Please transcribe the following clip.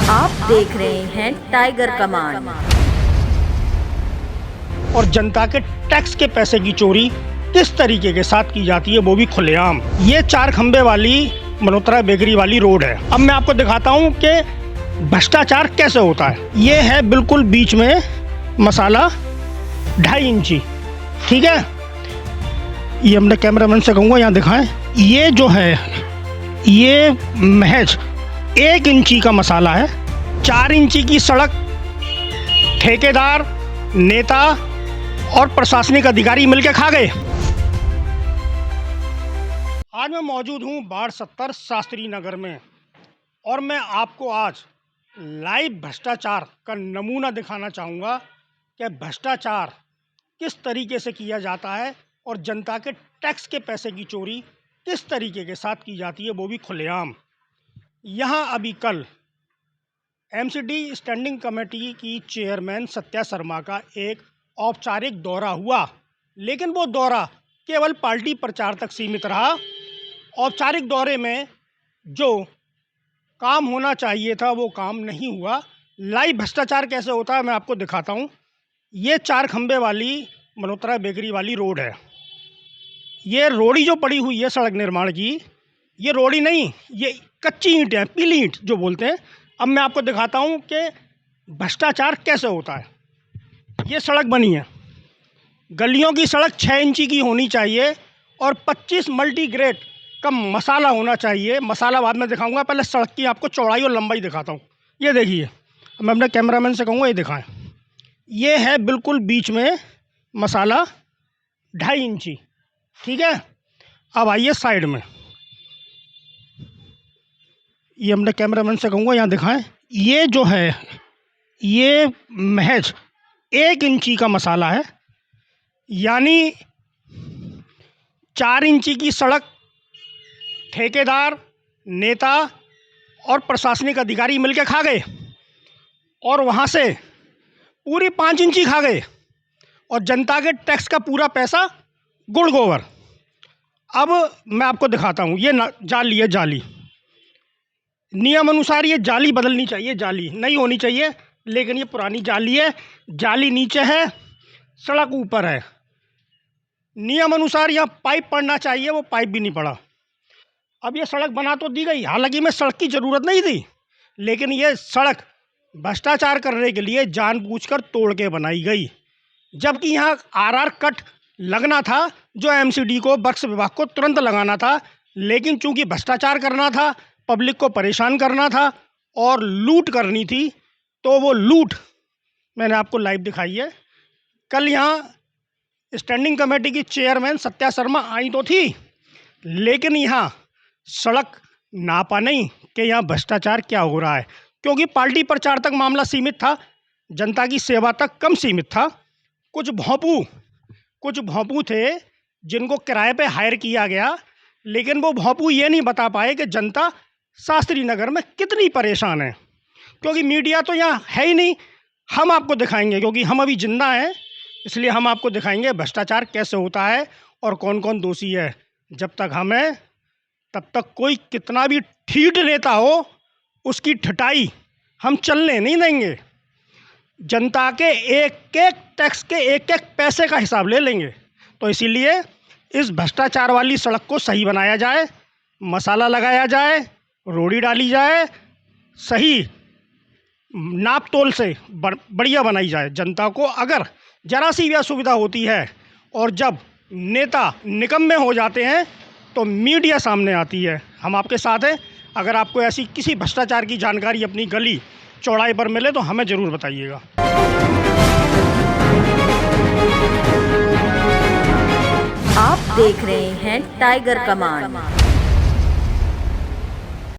आप देख रहे हैं टाइगर कमान। और जनता के टैक्स के पैसे की चोरी किस तरीके के साथ की जाती है, वो भी खुलेआम। ये 4 खंबे वाली मल्होत्रा बेकरी वाली रोड है। अब मैं आपको दिखाता हूँ कि भ्रष्टाचार कैसे होता है। ये है बिल्कुल बीच में मसाला 2.5 इंची, ठीक है। ये हमने कैमरामैन से कहूँगा यहाँ दिखाएं। ये जो है ये महज 1 इंची का मसाला है। 4 इंची की सड़क ठेकेदार, नेता और प्रशासनिक अधिकारी मिलकर खा गए। आज मैं मौजूद हूँ वार्ड 70 शास्त्री नगर में और मैं आपको आज लाइव भ्रष्टाचार का नमूना दिखाना चाहूँगा कि भ्रष्टाचार किस तरीके से किया जाता है और जनता के टैक्स के पैसे की चोरी किस तरीके के साथ की जाती है, वो भी खुलेआम। यहाँ अभी कल एमसीडी स्टैंडिंग कमेटी की चेयरमैन सत्या शर्मा का एक औपचारिक दौरा हुआ, लेकिन वो दौरा केवल पार्टी प्रचार तक सीमित रहा। औपचारिक दौरे में जो काम होना चाहिए था वो काम नहीं हुआ। लाइव भ्रष्टाचार कैसे होता है मैं आपको दिखाता हूँ। ये 4 खंबे वाली मल्होत्रा बेकरी वाली रोड है। ये रोड़ी जो पड़ी हुई है सड़क निर्माण की, ये रोड़ी नहीं, ये कच्ची ईंट है, पीली ईंट जो बोलते हैं। अब मैं आपको दिखाता हूँ कि भ्रष्टाचार कैसे होता है। ये सड़क बनी है, गलियों की सड़क 6 इंची की होनी चाहिए और 25 मल्टीग्रेड का मसाला होना चाहिए। मसाला बाद में दिखाऊंगा, पहले सड़क की आपको चौड़ाई और लंबाई दिखाता हूँ। ये देखिए, मैं अपने कैमरामैन से कहूँगा ये दिखाएं। ये है बिल्कुल बीच में मसाला 2.5 इंची, ठीक है। अब आइए साइड में, ये हमने कैमरामैन से कहूँगा यहाँ दिखाएं। ये जो है ये महज 1 इंची का मसाला है, यानी 4 इंची की सड़क ठेकेदार, नेता और प्रशासनिक अधिकारी मिलकर खा गए और वहाँ से पूरी 5 इंची खा गए और जनता के टैक्स का पूरा पैसा गुड़ गोबर। अब मैं आपको दिखाता हूँ, ये जाली है, जाली नियम अनुसार ये जाली बदलनी चाहिए, जाली नहीं होनी चाहिए, लेकिन ये पुरानी जाली है। जाली नीचे है, सड़क ऊपर है। नियम अनुसार यहाँ पाइप पड़ना चाहिए, वो पाइप भी नहीं पड़ा। अब ये सड़क बना तो दी गई, हालांकि में सड़क की ज़रूरत नहीं थी, लेकिन ये सड़क भ्रष्टाचार करने के लिए जानबूझकर तोड़ के बनाई गई। जबकि यहाँ आरआर कट लगना था, जो एमसीडी को, वर्क्स विभाग को तुरंत लगाना था, लेकिन चूंकि भ्रष्टाचार करना था, पब्लिक को परेशान करना था और लूट करनी थी, तो वो लूट मैंने आपको लाइव दिखाई है। कल यहाँ स्टैंडिंग कमेटी की चेयरमैन सत्या शर्मा आई तो थी, लेकिन यहाँ सड़क नापा नहीं कि यहाँ भ्रष्टाचार क्या हो रहा है, क्योंकि पार्टी प्रचार तक मामला सीमित था, जनता की सेवा तक कम सीमित था। कुछ भोंपू थे जिनको किराए पे हायर किया गया, लेकिन वो भोंपू ये नहीं बता पाए कि जनता शास्त्री नगर में कितनी परेशान है, क्योंकि मीडिया तो यहाँ है ही नहीं। हम आपको दिखाएंगे, क्योंकि हम अभी जिंदा हैं, इसलिए हम आपको दिखाएंगे भ्रष्टाचार कैसे होता है और कौन कौन दोषी है। जब तक हम हैं तब तक कोई कितना भी ठीठ नेता हो, उसकी ठटाई हम चलने नहीं देंगे। जनता के एक एक टैक्स के एक एक पैसे का हिसाब ले लेंगे। तो इसीलिए इस भ्रष्टाचार वाली सड़क को सही बनाया जाए, मसाला लगाया जाए, रोड़ी डाली जाए, सही नाप तोल से बढ़िया बनाई जाए। जनता को अगर जरा सी भी असुविधा होती है और जब नेता निकम्मे हो जाते हैं तो मीडिया सामने आती है। हम आपके साथ हैं। अगर आपको ऐसी किसी भ्रष्टाचार की जानकारी अपनी गली चौड़ाई पर मिले तो हमें ज़रूर बताइएगा। आप देख रहे हैं टाइगर कमान।